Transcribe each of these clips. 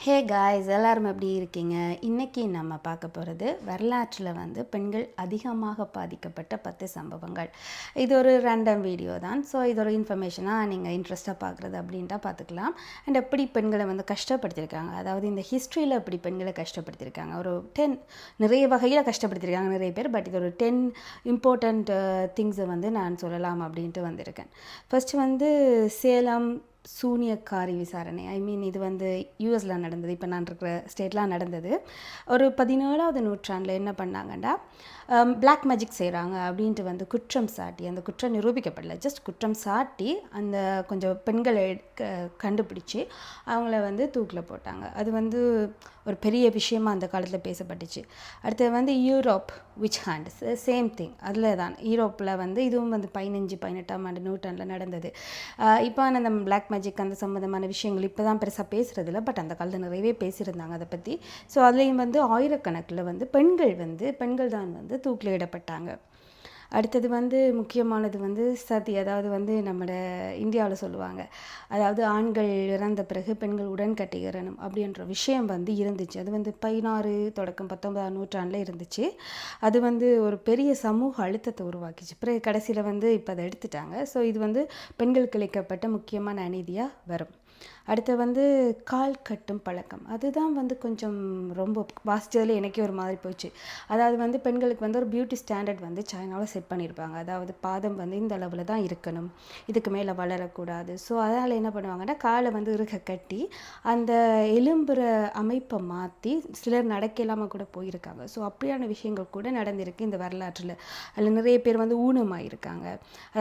Hey guys எல்லாரும் எப்படி இருக்கீங்க? இன்றைக்கி நம்ம பார்க்க போகிறது வரலாற்றில் பெண்கள் அதிகமாக பாதிக்கப்பட்ட 10 சம்பவங்கள். இது ஒரு ரேண்டம் வீடியோ தான். ஸோ இது ஒரு இன்ஃபர்மேஷனாக நீங்கள் இன்ட்ரெஸ்ட்டாக பார்க்குறது அப்படின்ட்டா பார்த்துக்கலாம். அண்ட் எப்படி பெண்களை கஷ்டப்படுத்தியிருக்காங்க, அதாவது இந்த ஹிஸ்ட்ரியில் எப்படி பெண்களை கஷ்டப்படுத்தியிருக்காங்க, ஒரு 10 நிறைய வகையில் கஷ்டப்படுத்தியிருக்காங்க நிறைய பேர். பட் இது ஒரு 10 இம்பார்ட்டண்ட் திங்ஸை நான் சொல்லலாம் அப்படின்ட்டு வந்திருக்கேன். ஃபஸ்ட்டு சேலம் சூனியக்காரி விசாரணை. இது யூஎஸில் நடந்தது. இப்போ நான் இருக்கிற ஸ்டேட்லாம் நடந்தது. ஒரு 17ஆவது நூற்றாண்டில் என்ன பண்ணாங்கன்னா, பிளாக் மேஜிக் செய்கிறாங்க அப்படின்ட்டு குற்றம் சாட்டி, அந்த குற்றம் நிரூபிக்கப்படலை, ஜஸ்ட் குற்றம் சாட்டி அந்த கொஞ்சம் பெண்களை கண்டுபிடிச்சி அவங்கள தூக்கில் போட்டாங்க. அது ஒரு பெரிய விஷயமாக அந்த காலத்தில் பேசப்பட்டுச்சு. அடுத்தது Europe which hand, same thing. அதில் தான் யூரோப்பில் இதுவும் 15-18ஆம் ஆண்டு நூற்றாண்டில் நடந்தது. இப்போ அந்த பிளாக் மேஜிக் அந்த சம்மந்தமான விஷயங்கள் இப்போ தான் பெருசாக பேசுகிறதில்ல. பட் அந்த காலத்தில் நிறையவே பேசியிருந்தாங்க அதை பற்றி. ஸோ அதுலேயும் ஆயிரக்கணக்கில் பெண்கள் தான் தூக்கில் இடப்பட்டாங்க. அடுத்தது முக்கியமானது சதி. அதாவது நம்மளோட இந்தியாவில் சொல்லுவாங்க, அதாவது ஆண்கள் இறந்த பிறகு பெண்கள் உடன் கட்டிக்கிறணும் அப்படின்ற விஷயம் இருந்துச்சு. அது 16 தொடக்கம் 19ஆம் நூற்றாண்டில் இருந்துச்சு. அது ஒரு பெரிய சமூக அழுத்தத்தை உருவாக்கிச்சு. பிறகு கடைசியில் இப்போ அதை எடுத்துட்டாங்க. ஸோ இது பெண்களுக்கு இழைக்கப்பட்ட முக்கியமான அநீதியாக வரும். அடுத்து கால் கட்டும் பழக்கம். அதுதான் கொஞ்சம் ரொம்ப வாசித்ததில் எனக்கே ஒரு மாதிரி போச்சு. அதாவது பெண்களுக்கு ஒரு பியூட்டி ஸ்டாண்டர்ட் சைனாவில் செட் பண்ணியிருப்பாங்க. அதாவது பாதம் இந்த அளவில் தான் இருக்கணும், இதுக்கு மேலே வளரக்கூடாது. ஸோ அதனால் என்ன பண்ணுவாங்கன்னா, காலை இறுக கட்டி அந்த எலும்புற அமைப்பை மாற்றி சிலர் நடக்க இல்லாமல் கூட போயிருக்காங்க. ஸோ அப்படியான விஷயங்கள் கூட நடந்திருக்கு இந்த வரலாற்றில். அதில் நிறைய பேர் ஊனமாக இருக்காங்க.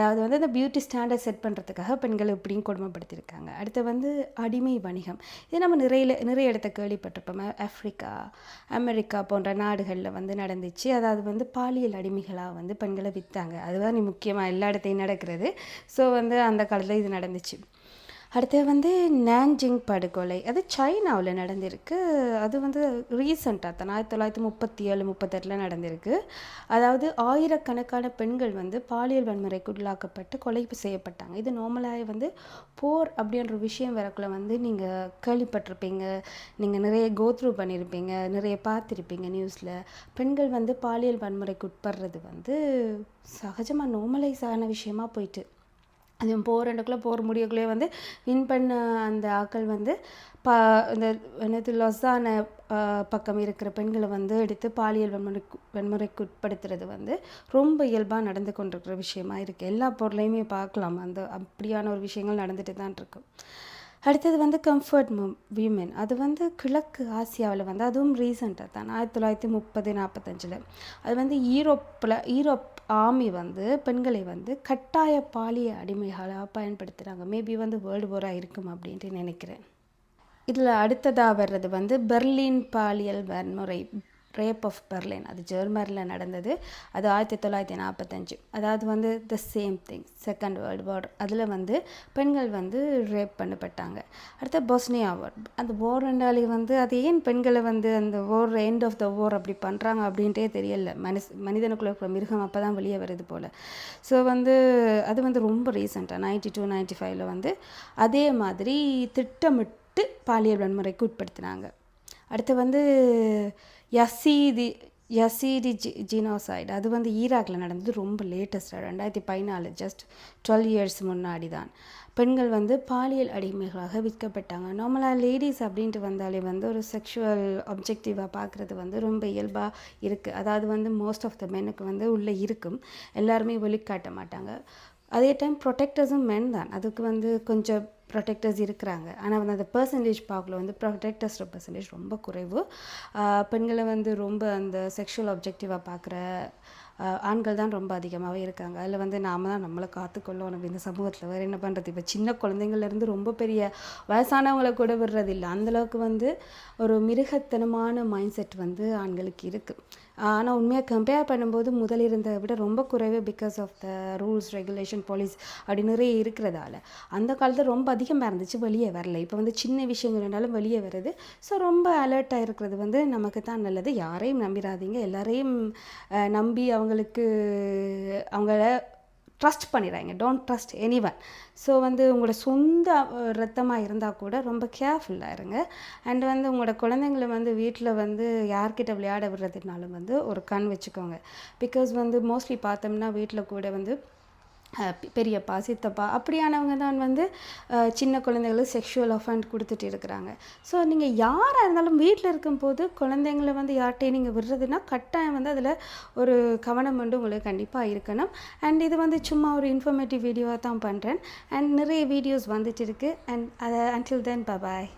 அதாவது அந்த பியூட்டி ஸ்டாண்டர்ட் செட் பண்ணுறதுக்காக பெண்களை இப்படியும் கொடுமைப்படுத்தியிருக்காங்க. அடுத்து அடிமை வணிகம். இது நம்ம நிறைய இடத்த கேள்விப்பட்டிருப்போம். ஆஃப்ரிக்கா, அமெரிக்கா போன்ற நாடுகளில் நடந்துச்சு. அதாவது பாலியல் அடிமைகளாக பெண்களை விற்றாங்க. அதுதான் முக்கியமாக எல்லா இடத்தையும் நடக்கிறது. ஸோ அந்த காலத்தில் இது நடந்துச்சு. அடுத்து நான்ஜிங் படுகொலை. அது சைனாவில் நடந்திருக்கு. அது ரீசெண்டாக தான் 1937-38 நடந்திருக்கு. அதாவது ஆயிரக்கணக்கான பெண்கள் பாலியல் வன்முறைக்கு உள்ளாக்கப்பட்டு கொலை செய்யப்பட்டாங்க. இது நார்மலாக போர் அப்படின்ற விஷயம் வரக்குள்ள நீங்கள் கேள்விப்பட்டிருப்பீங்க, நீங்கள் நிறைய கோத்ரூ பண்ணியிருப்பீங்க, நிறைய பார்த்துருப்பீங்க நியூஸில். பெண்கள் பாலியல் வன்முறைக்கு உட்படுறது சகஜமாக நார்மலைஸ் ஆன விஷயமாக போயிட்டு, அது போர் போர் முடியக்குள்ளே வின் பண்ண அந்த ஆக்கள் இந்த லொசான பக்கம் இருக்கிற பெண்களை எடுத்து பாலியல் வன்முறைக்கு உட்படுத்துறது ரொம்ப இயல்பாக நடந்து கொண்டிருக்கிற விஷயமா இருக்குது. எல்லா பொருளையுமே பார்க்கலாம், அந்த அப்படியான ஒரு விஷயங்கள் நடந்துட்டு தான் இருக்கும். அடுத்தது கம்ஃபர்ட் விமென். அது கிழக்கு ஆசியாவில் அதுவும் ரீசெண்டாக தான் 1930-45. அது ஈரோப் ஆர்மி பெண்களை கட்டாய பாலிய அடிமைகளாக பயன்படுத்துகிறாங்க. மேபி வேர்ல்டு வாராக இருக்கும் அப்படின்ட்டு நினைக்கிறேன். இதில் அடுத்ததாக வர்றது பெர்லின் பாலியல் வன்முறை, ரேப் ஆஃப் பெர்லின். அது ஜெர்மனியில் நடந்தது. அது 1945. அதாவது the same thing, second world war. அதில் பெண்கள் ரேப் பண்ணப்பட்டாங்க. அடுத்த பொஸ்னியா வார். அந்த வார் ரெண்டாலே அது ஏன் பெண்களை அந்த வார், எண்ட் ஆஃப் த வார் அப்படி பண்ணுறாங்க அப்படின்ட்டே தெரியல. மனிதனுக்குள்ள மிருகம் அப்போ தான் வெளியே வருது போல். ஸோ அது ரொம்ப ரீசெண்டாக 92-95 அதே மாதிரி திட்டமிட்டு பாலியல் வன்முறைக்கு உட்படுத்தினாங்க. அடுத்து யசீதி ஜினோசைடு. அது ஈராக்கில் நடந்தது. ரொம்ப லேட்டஸ்டாக 2014, ஜஸ்ட் 12 இயர்ஸ் முன்னாடி தான் பெண்கள் பாலியல் அடிமைகளாக விற்கப்பட்டாங்க. நார்மலாக லேடிஸ் அப்படின்ட்டு வந்தாலே ஒரு செக்ஷுவல் ஆப்ஜெக்டிவாக பார்க்குறது ரொம்ப இயல்பாக இருக்குது. அதாவது மோஸ்ட் ஆஃப் த மென்னுக்கு உள்ளே இருக்கும், எல்லாருமே வெளிக்காட்ட மாட்டாங்க. அதே டைம் ப்ரொடெக்டர்ஸும் மென் தான். அதுக்கு கொஞ்சம் ப்ரொடெக்டர்ஸ் இருக்கிறாங்க. ஆனால் அந்த பர்சன்டேஜ் பார்க்கல ப்ரொடெக்டர்ஸ் பர்சன்டேஜ் ரொம்ப குறைவு. பெண்களை ரொம்ப அந்த செக்ஷுவல் ஆப்ஜெக்டிவாக பார்க்குற ஆண்கள் தான் ரொம்ப அதிகமாகவே இருக்காங்க. அதில் நாம் தான் நம்மளை காத்துக்கொள்ளணும் இந்த சமூகத்தில். வேறு என்ன பண்ணுறது? இப்போ சின்ன குழந்தைங்கள்லேருந்து ரொம்ப பெரிய வயசானவங்களை கூட விடுறதில்லை. அந்தளவுக்கு ஒரு மிருகத்தனமான மைண்ட் செட் ஆண்களுக்கு இருக்குது. ஆனால் உண்மையாக கம்பேர் பண்ணும்போது முதல் இருந்ததை விட ரொம்ப குறைவு. Because of the rules, regulation, police அப்படி நிறைய இருக்கிறதால. அந்த காலத்தில் ரொம்ப அதிகமாக இருந்துச்சு, வெளியே வரல. இப்போ சின்ன விஷயங்கள் இருந்தாலும் வெளியே வருது. ஸோ ரொம்ப அலர்ட்டாக இருக்கிறது நமக்கு தான் நல்லது. யாரையும் நம்பிடாதீங்க. எல்லாரையும் நம்பி அவங்கள ட்ரஸ்ட் பண்ணிடுறாங்க. Don't trust anyone. ஸோ வந்து உங்களோட சொந்த ரத்தமாக இருந்தால் கூட ரொம்ப கேர்ஃபுல்லாக இருங்க. அண்ட் வந்து உங்களோட குழந்தைங்கள வந்து வீட்டில் வந்து யார்கிட்ட விளையாட விடுறதுனாலும் வந்து ஒரு கண் வச்சுக்கோங்க. பிகாஸ் வந்து மோஸ்ட்லி பார்த்தோம்னா வீட்டில் கூட வந்து பெரியப்பா சித்தப்பா அப்படியானவங்க தான் வந்து சின்ன குழந்தைகளுக்கு செக்ஷுவல் அஃபண்ட் கொடுத்துட்டு இருக்கிறாங்க. ஸோ நீங்கள் யாராக இருந்தாலும் வீட்டில் இருக்கும்போது குழந்தைங்களை வந்து யார்கிட்டையும் நீங்கள் விடுறதுனா கட்டாயம் வந்து அதில் ஒரு கவனம் வந்து உங்களுக்கு கண்டிப்பாக இருக்கணும். அண்ட் இது வந்து சும்மா ஒரு இன்ஃபர்மேட்டிவ் வீடியோவாக தான் பண்ணுறேன். அண்ட் நிறைய வீடியோஸ் வந்துட்டு இருக்குது. அண்ட் அதை அன்டில் தென் பாய்.